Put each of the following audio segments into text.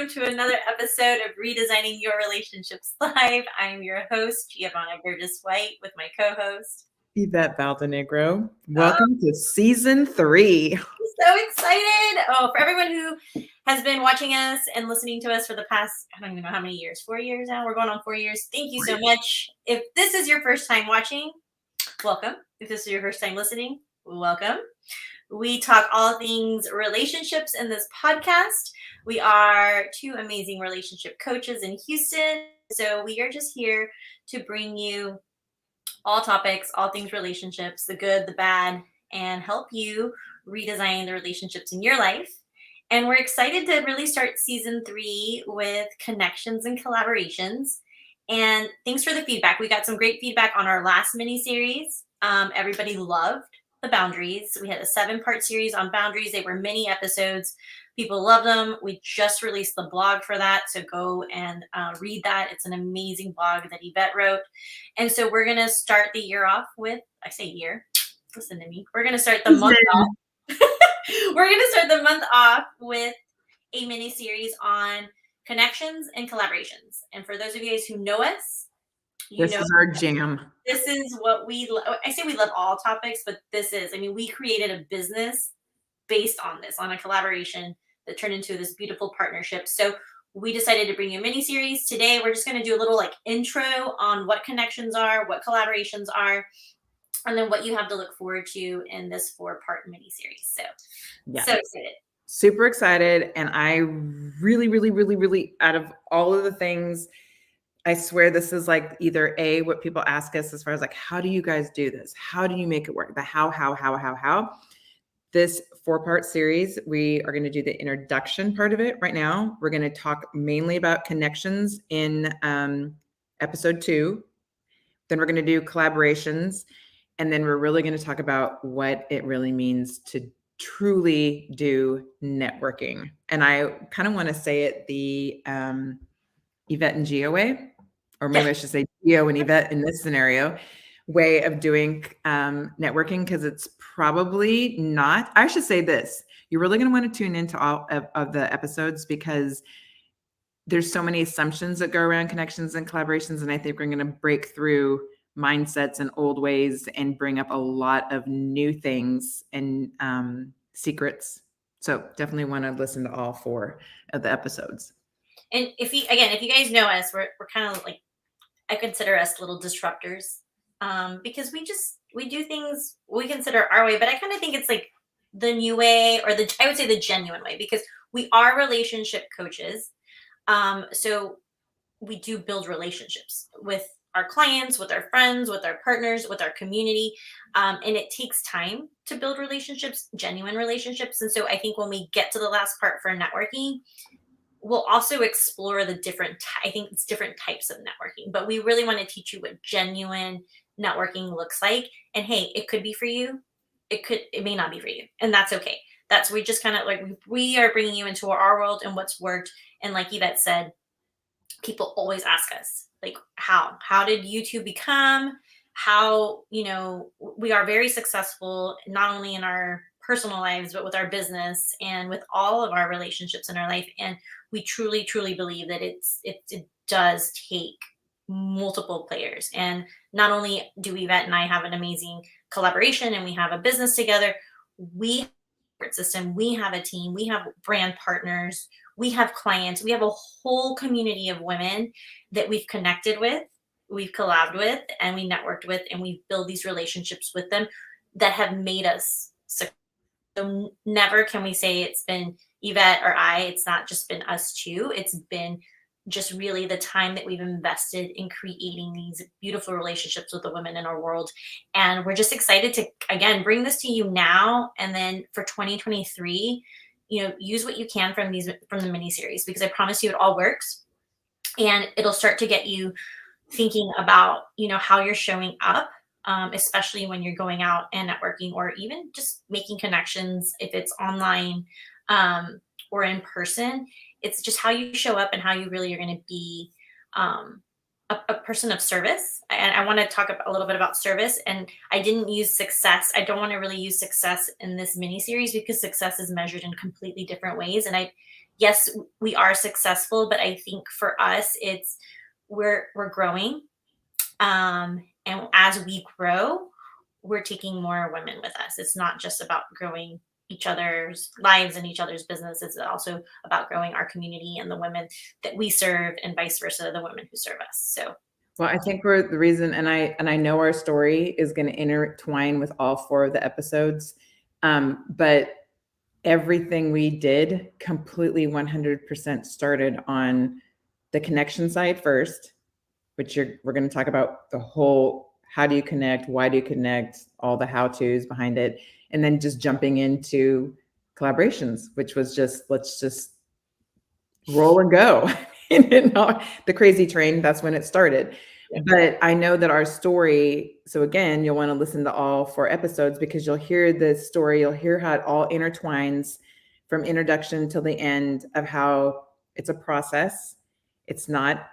to another episode of Redesigning Your Relationships Live. I'm your host, Geovanna Burgess White, with my co-host, Yvette Valdenegro. Welcome to season 3. I'm so excited. For everyone who has been watching us and listening to us for the past, I don't even know how many years, 4 years now. We're going on 4 years. Thank you so much. If this is your first time watching, welcome. If this is your first time listening, welcome. We talk all things relationships in this podcast. We are 2 amazing relationship coaches in Houston. So we are just here to bring you all topics, all things relationships, the good, the bad, and help you redesign the relationships in your life. And we're excited to really start season 3 with connections and collaborations. And thanks for the feedback. We got some great feedback on our last mini-series. Everybody loved the boundaries. We had a 7-part series on boundaries. They were mini episodes. People love them. We just released the blog for that, so go and read that. It's an amazing blog that Yvette wrote. And so we're going to start the year off with, I say year, listen to me. We're going to start the month off. We're going to start the month off with a mini series on connections and collaborations. And for those of you guys who know us, this is our jam. This is what we I say we love all topics, but this is, we created a business based on this, on a collaboration that turned into this beautiful partnership. So we decided to bring you a mini series. Today, we're just going to do a little intro on what connections are, what collaborations are, and then what you have to look forward to in this 4-part mini series. So, So excited. Super excited. And I really, out of all of the things, I swear this is either A, what people ask us as far as how do you guys do this? How do you make it work? The how. This 4-part series, we are going to do the introduction part of it right now. We're going to talk mainly about connections in episode 2. Then we're going to do collaborations. And then we're really going to talk about what it really means to truly do networking. And I kind of want to say it the Yvette and Geo way, or maybe I should say Geo and Yvette in this scenario, way of doing networking, because it's probably not. I should say this. You're really going to want to tune into all of the episodes, because there's so many assumptions that go around connections and collaborations. And I think we're going to break through mindsets and old ways and bring up a lot of new things and secrets. So definitely want to listen to all 4 of the episodes. And if you guys know us, we're kind of I consider us little disruptors, because we do things we consider our way, but I kind of think it's the new way, or I would say the genuine way, because we are relationship coaches. So we do build relationships with our clients, with our friends, with our partners, with our community. And it takes time to build relationships, genuine relationships. And so I think when we get to the last part for networking, we'll also explore the different types of networking, but we really want to teach you what genuine networking looks like. And hey, it could be for you. It may not be for you. And that's okay. We just kind of we are bringing you into our world and what's worked. And like Yvette said, people always ask us, how did you 2 become? How, we are very successful, not only in our personal lives, but with our business and with all of our relationships in our life. And we truly, truly believe that it does take multiple players. And not only do Yvette and I have an amazing collaboration and we have a business together, we have a support system, we have a team, we have brand partners, we have clients, we have a whole community of women that we've connected with, we've collabed with, and we networked with, and we've built these relationships with them that have made us successful. So never can we say it's been Yvette or I. It's not just been us 2. It's been just really the time that we've invested in creating these beautiful relationships with the women in our world. And we're just excited to, again, bring this to you now. And then for 2023, use what you can from the mini series, because I promise you it all works. And it'll start to get you thinking about, how you're showing up, especially when you're going out and networking, or even just making connections, if it's online or in person. It's just how you show up and how you really are going to be a person of service. And I want to talk a little bit about service. And I didn't use success. I don't want to really use success in this mini series, because success is measured in completely different ways. And yes, we are successful, but I think for us, it's we're growing. And as we grow, we're taking more women with us. It's not just about growing each other's lives and each other's business. It's also about growing our community and the women that we serve, and vice versa, the women who serve us. So Well, I think we're the reason, and I know our story is going to intertwine with all 4 of the episodes, but everything we did completely 100% started on the connection side first, which we're going to talk about the whole how do you connect, why do you connect, all the how-tos behind it, and then just jumping into collaborations, which was just let's just roll and go. The crazy train, that's when it started. yeah. But I know that our story, so again, you'll want to listen to all 4 episodes because you'll hear the story, you'll hear how it all intertwines from introduction till the end of how it's a process. It's not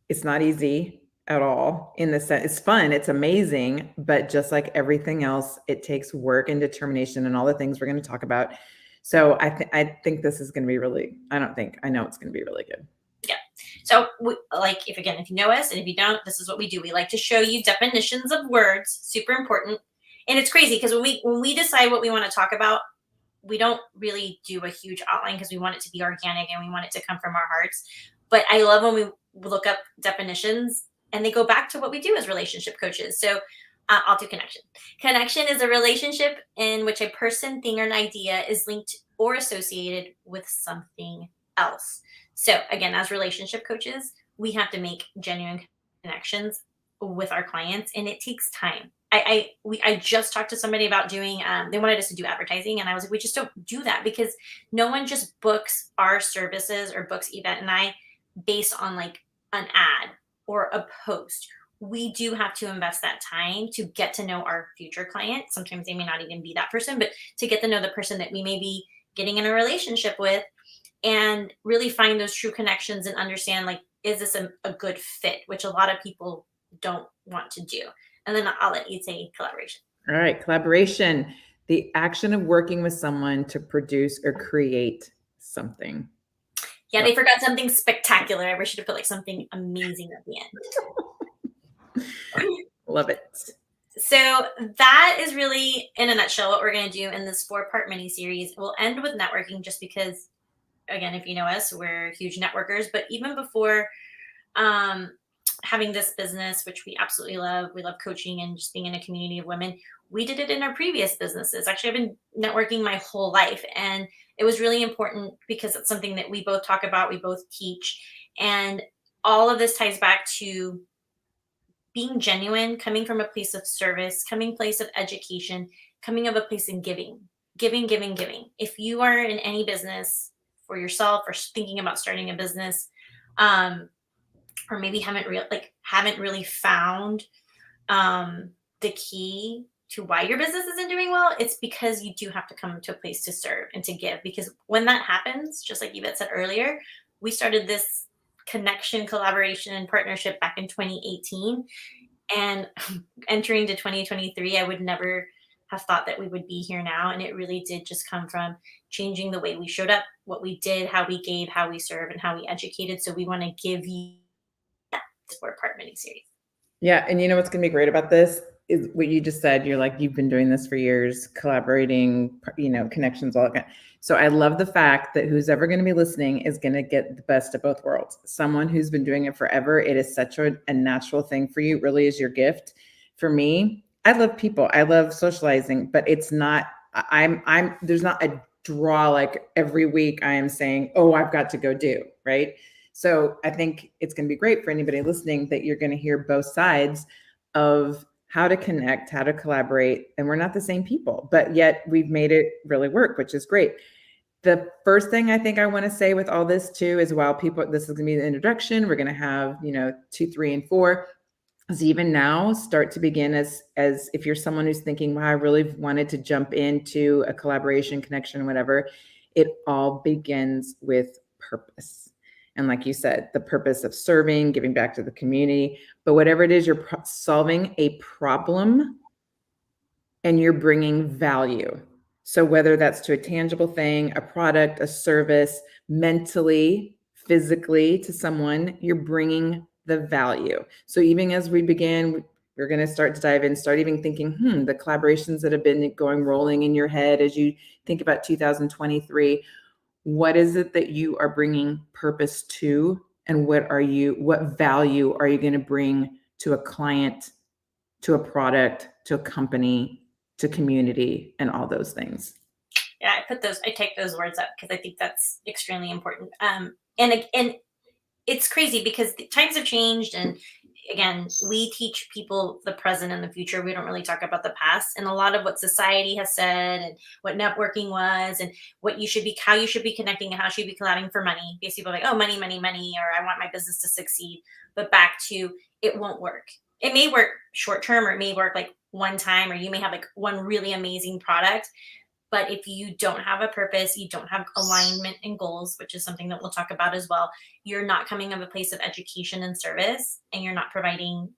easy at all in the sense. It's fun, it's amazing, but just like everything else, it takes work and determination and all the things we're going to talk about. So I think this is going to be really, I know it's going to be really good. Yeah. So if you know us, and if you don't, this is what we do. We like to show you definitions of words, super important. And it's crazy because when we decide what we want to talk about, we don't really do a huge outline because we want it to be organic and we want it to come from our hearts. But I love when we look up definitions and they go back to what we do as relationship coaches. So I'll do connection. Connection is a relationship in which a person, thing, or an idea is linked or associated with something else. So again, as relationship coaches, we have to make genuine connections with our clients, and it takes time. I just talked to somebody about doing. They wanted us to do advertising, and I was like, we just don't do that because no one just books our services or books Yvette and I based on like an ad or a post. We do have to invest that time to get to know our future client. Sometimes they may not even be that person, but to get to know the person that we may be getting in a relationship with, and really find those true connections and understand, like, is this a good fit, which a lot of people don't want to do. And then I'll let you say collaboration. All right, collaboration, the action of working with someone to produce or create something. Yeah, they forgot something spectacular. I wish you to put like something amazing at the end. Love it. So that is really, in a nutshell, what we're going to do in this 4-part mini series. We'll end with networking just because, again, if you know us, we're huge networkers. But even before having this business, which we absolutely love, we love coaching and just being in a community of women. We did it in our previous businesses. Actually, I've been networking my whole life, and it was really important because it's something that we both talk about, we both teach, and all of this ties back to being genuine, coming from a place of service, coming place of education, coming of a place in giving. If you are in any business for yourself or thinking about starting a business, or maybe haven't really found the key to why your business isn't doing well, it's because you do have to come to a place to serve and to give. Because when that happens, just like Yvette said earlier, we started this connection, collaboration, and partnership back in 2018. And entering to 2023, I would never have thought that we would be here now. And it really did just come from changing the way we showed up, what we did, how we gave, how we serve, and how we educated. So we want to give you that 4-part mini series. Yeah. And you know what's going to be great about this is what you just said. You're like, you've been doing this for years, collaborating, connections, all that kind. So I love the fact that who's ever going to be listening is going to get the best of both worlds. Someone who's been doing it forever, it is such a natural thing for you. It really is your gift. For me, I love people. I love socializing, but it's not, there's not a draw like every week I am saying, oh, I've got to go do, right? So I think it's going to be great for anybody listening that you're going to hear both sides of how to connect, how to collaborate. And we're not the same people, but yet we've made it really work, which is great. The first thing I think I want to say with all this too is while this is going to be the introduction, we're going to have, 2, 3, and 4. Is even now start to begin as if you're someone who's thinking, wow, I really wanted to jump into a collaboration, connection, whatever, it all begins with purpose. And like you said, the purpose of serving, giving back to the community, but whatever it is, you're solving a problem and you're bringing value. So whether that's to a tangible thing, a product, a service, mentally, physically to someone, you're bringing the value. So even as we begin, we're going to start to dive in, start even thinking, the collaborations that have been going rolling in your head as you think about 2023, what is it that you are bringing purpose to? And what value are you going to bring to a client, to a product, to a company, to community, and all those things? Yeah, I take those words up because I think that's extremely important. And it's crazy because the times have changed, and again, we teach people the present and the future. We don't really talk about the past, and a lot of what society has said and what networking was and what you should be, how you should be connecting and how you should be collabing for money. Because people are like, oh, money, money, money, or I want my business to succeed. But back to, it won't work. It may work short term, or it may work like one time, or you may have like one really amazing product. But if you don't have a purpose, you don't have alignment and goals, which is something that we'll talk about as well, you're not coming from a place of education and service, and you're not providing,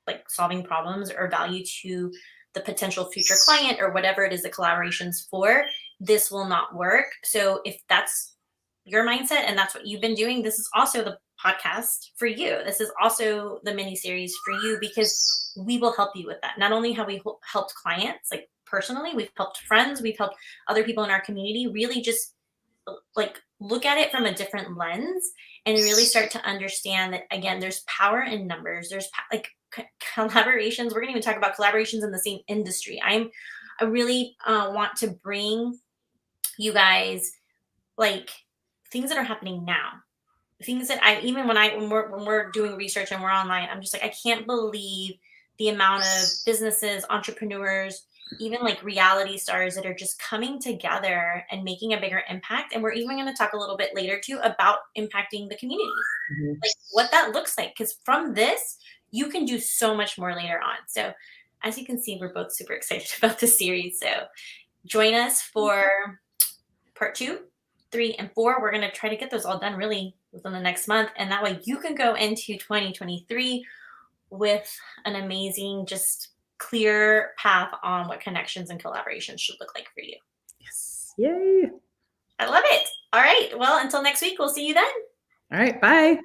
like, solving problems or value to the potential future client or whatever it is the collaboration's for, this will not work. So if that's your mindset and that's what you've been doing, this is also the podcast for you. This is also the mini series for you, because we will help you with that. Not only have we helped clients, like, personally, we've helped friends, we've helped other people in our community really just like look at it from a different lens and really start to understand that, again, there's power in numbers. There's collaborations. We're going to even talk about collaborations in the same industry. I really want to bring you guys, like, things that are happening now, things that I, even when we're doing research and we're online, I'm just like, I can't believe the amount of businesses, entrepreneurs, even like reality stars that are just coming together and making a bigger impact. And we're even going to talk a little bit later too about impacting the community, like what that looks like. Because from this, you can do so much more later on. So as you can see, we're both super excited about this series. So join us for part 2, 3, and 4. We're going to try to get those all done really within the next month. And that way you can go into 2023 with an amazing, just clear path on what connections and collaborations should look like for you. Yes. Yay. I love it. All right. Well, until next week, we'll see you then. All right. Bye.